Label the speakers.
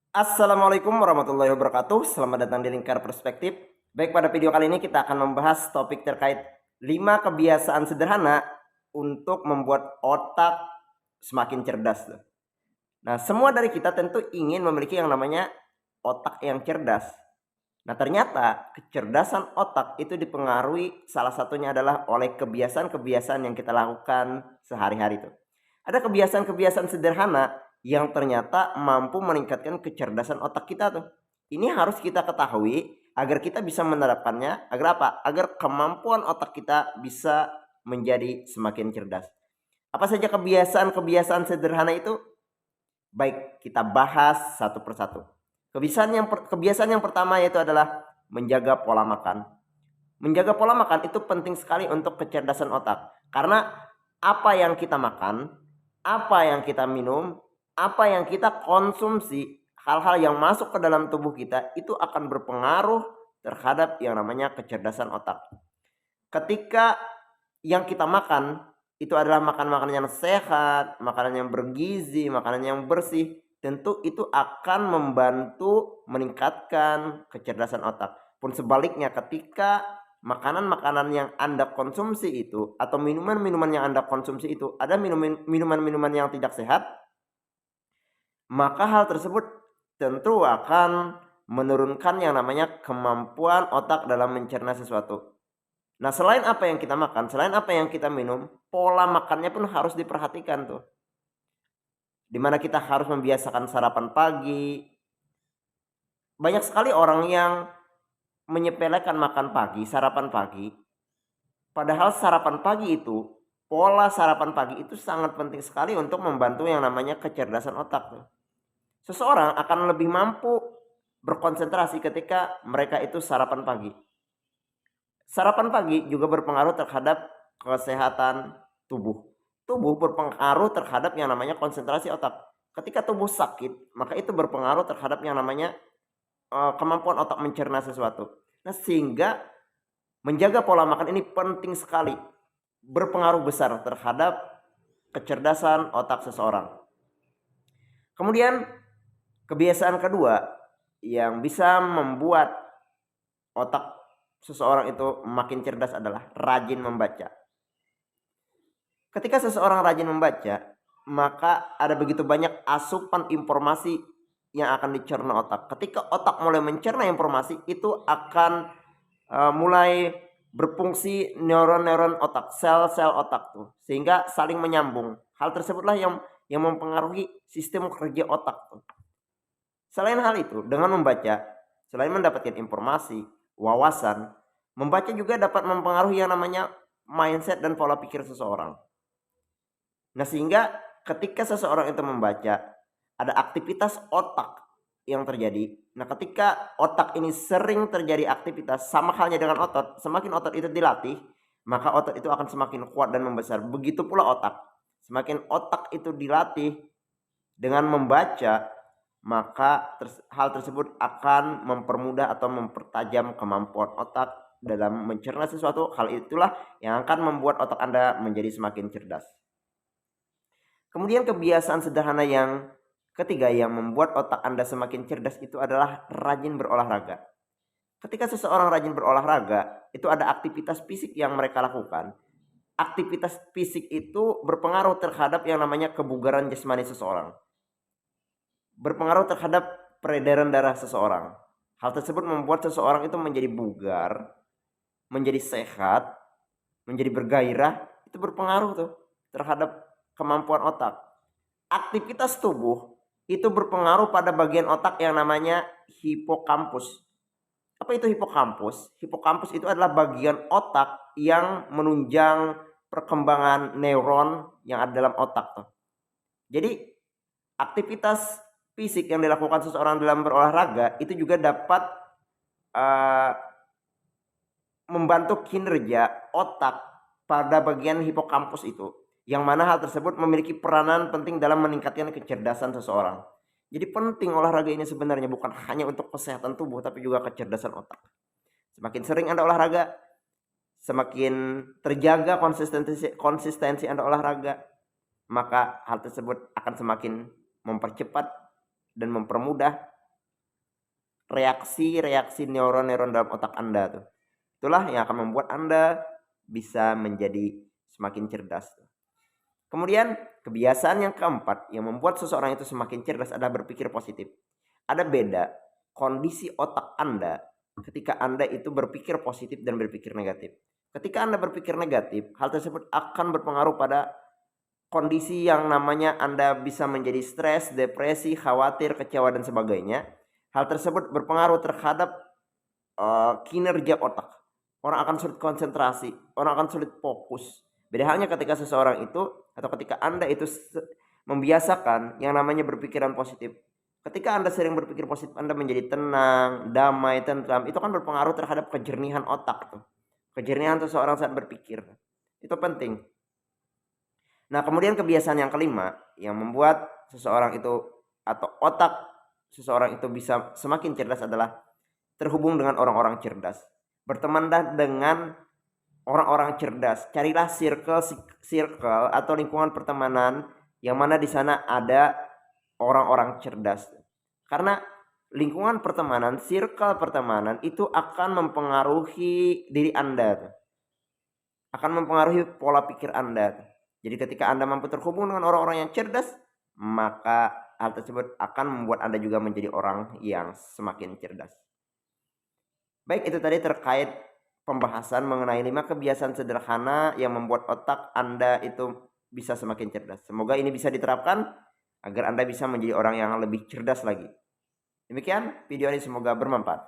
Speaker 1: Assalamualaikum warahmatullahi wabarakatuh. Selamat datang di Lingkar Perspektif. Baik, pada video kali ini kita akan membahas topik terkait 5 kebiasaan sederhana untuk membuat otak semakin cerdas. Nah, semua dari kita tentu ingin memiliki yang namanya otak yang cerdas. Nah, ternyata kecerdasan otak itu dipengaruhi salah satunya adalah oleh kebiasaan-kebiasaan yang kita lakukan sehari-hari itu. Ada kebiasaan-kebiasaan sederhana yang ternyata mampu meningkatkan kecerdasan otak kita tuh. Ini harus kita ketahui agar kita bisa menerapkannya, agar apa? Agar kemampuan otak kita bisa menjadi semakin cerdas. Apa saja kebiasaan-kebiasaan sederhana itu? Baik, kita bahas satu persatu. Kebiasaan yang pertama yaitu adalah menjaga pola makan. Menjaga pola makan itu penting sekali untuk kecerdasan otak. Karena apa yang kita makan, apa yang kita minum, apa yang kita konsumsi, hal-hal yang masuk ke dalam tubuh kita itu akan berpengaruh terhadap yang namanya kecerdasan otak. Ketika yang kita makan itu adalah makanan yang sehat, makanan yang bergizi, makanan yang bersih, tentu itu akan membantu meningkatkan kecerdasan otak. Pun sebaliknya, ketika makanan-makanan yang Anda konsumsi itu atau minuman-minuman yang Anda konsumsi itu ada minuman-minuman yang tidak sehat, maka hal tersebut tentu akan menurunkan yang namanya kemampuan otak dalam mencerna sesuatu. Nah, selain apa yang kita makan, selain apa yang kita minum, pola makannya pun harus diperhatikan tuh. Dimana kita harus membiasakan sarapan pagi. Banyak sekali orang yang menyepelekan makan pagi, sarapan pagi. Padahal sarapan pagi itu, pola sarapan pagi itu sangat penting sekali untuk membantu yang namanya kecerdasan otak tuh. Seseorang akan lebih mampu berkonsentrasi ketika mereka itu sarapan pagi. Sarapan pagi juga berpengaruh terhadap kesehatan tubuh. Tubuh berpengaruh terhadap yang namanya konsentrasi otak. Ketika tubuh sakit, maka itu berpengaruh terhadap yang namanya kemampuan otak mencerna sesuatu. Nah, sehingga menjaga pola makan ini penting sekali, berpengaruh besar terhadap kecerdasan otak seseorang. Kemudian kebiasaan kedua yang bisa membuat otak seseorang itu makin cerdas adalah rajin membaca. Ketika seseorang rajin membaca, maka ada begitu banyak asupan informasi yang akan dicerna otak. Ketika otak mulai mencerna informasi, itu akan mulai berfungsi neuron-neuron otak, sel-sel otak tuh, sehingga saling menyambung. Hal tersebutlah yang mempengaruhi sistem kerja otak tuh. Selain hal itu, dengan membaca, selain mendapatkan informasi, wawasan, membaca juga dapat mempengaruhi yang namanya mindset dan pola pikir seseorang. Nah, sehingga ketika seseorang itu membaca, ada aktivitas otak yang terjadi. Nah, ketika otak ini sering terjadi aktivitas, sama halnya dengan otot, semakin otot itu dilatih, maka otot itu akan semakin kuat dan membesar. Begitu pula otak. Semakin otak itu dilatih dengan membaca, maka hal tersebut akan mempermudah atau mempertajam kemampuan otak dalam mencerna sesuatu. Hal itulah yang akan membuat otak Anda menjadi semakin cerdas. Kemudian kebiasaan sederhana yang ketiga yang membuat otak Anda semakin cerdas itu adalah rajin berolahraga. Ketika seseorang rajin berolahraga, itu ada aktivitas fisik yang mereka lakukan. Aktivitas fisik itu berpengaruh terhadap yang namanya kebugaran jasmani seseorang. Berpengaruh terhadap peredaran darah seseorang. Hal tersebut membuat seseorang itu menjadi bugar, menjadi sehat, menjadi bergairah. Itu berpengaruh tuh terhadap kemampuan otak. Aktivitas tubuh itu berpengaruh pada bagian otak yang namanya hipokampus. Apa itu hipokampus? Hipokampus itu adalah bagian otak yang menunjang perkembangan neuron yang ada dalam otak tuh. Jadi aktivitas fisik yang dilakukan seseorang dalam berolahraga itu juga dapat membantu kinerja otak pada bagian hipokampus itu, yang mana hal tersebut memiliki peranan penting dalam meningkatkan kecerdasan seseorang. Jadi penting olahraga ini sebenarnya bukan hanya untuk kesehatan tubuh tapi juga kecerdasan otak. Semakin sering Anda olahraga, semakin terjaga konsistensi Anda olahraga, maka hal tersebut akan semakin mempercepat dan mempermudah reaksi-reaksi neuron-neuron dalam otak Anda tuh. Itulah yang akan membuat Anda bisa menjadi semakin cerdas. Kemudian kebiasaan yang keempat yang membuat seseorang itu semakin cerdas adalah berpikir positif. Ada beda kondisi otak Anda ketika Anda itu berpikir positif dan berpikir negatif. Ketika Anda berpikir negatif, hal tersebut akan berpengaruh pada kondisi yang namanya Anda bisa menjadi stres, depresi, khawatir, kecewa, dan sebagainya. Hal tersebut berpengaruh terhadap kinerja otak. Orang akan sulit konsentrasi, orang akan sulit fokus. Beda halnya ketika seseorang itu atau ketika Anda itu membiasakan yang namanya berpikiran positif. Ketika Anda sering berpikir positif, Anda menjadi tenang, damai, tentram. Itu kan berpengaruh terhadap kejernihan otak tuh. Kejernihan seseorang saat berpikir. Itu penting. Nah, kemudian kebiasaan yang kelima yang membuat seseorang itu atau otak seseorang itu bisa semakin cerdas adalah terhubung dengan orang-orang cerdas. Bertemanlah dengan orang-orang cerdas. Carilah circle atau lingkungan pertemanan yang mana di sana ada orang-orang cerdas. Karena lingkungan pertemanan, circle pertemanan itu akan mempengaruhi diri Anda. Akan mempengaruhi pola pikir Anda. Jadi ketika Anda mampu terhubung dengan orang-orang yang cerdas, maka hal tersebut akan membuat Anda juga menjadi orang yang semakin cerdas. Baik, itu tadi terkait pembahasan mengenai 5 kebiasaan sederhana yang membuat otak Anda itu bisa semakin cerdas. Semoga ini bisa diterapkan agar Anda bisa menjadi orang yang lebih cerdas lagi. Demikian video ini, semoga bermanfaat.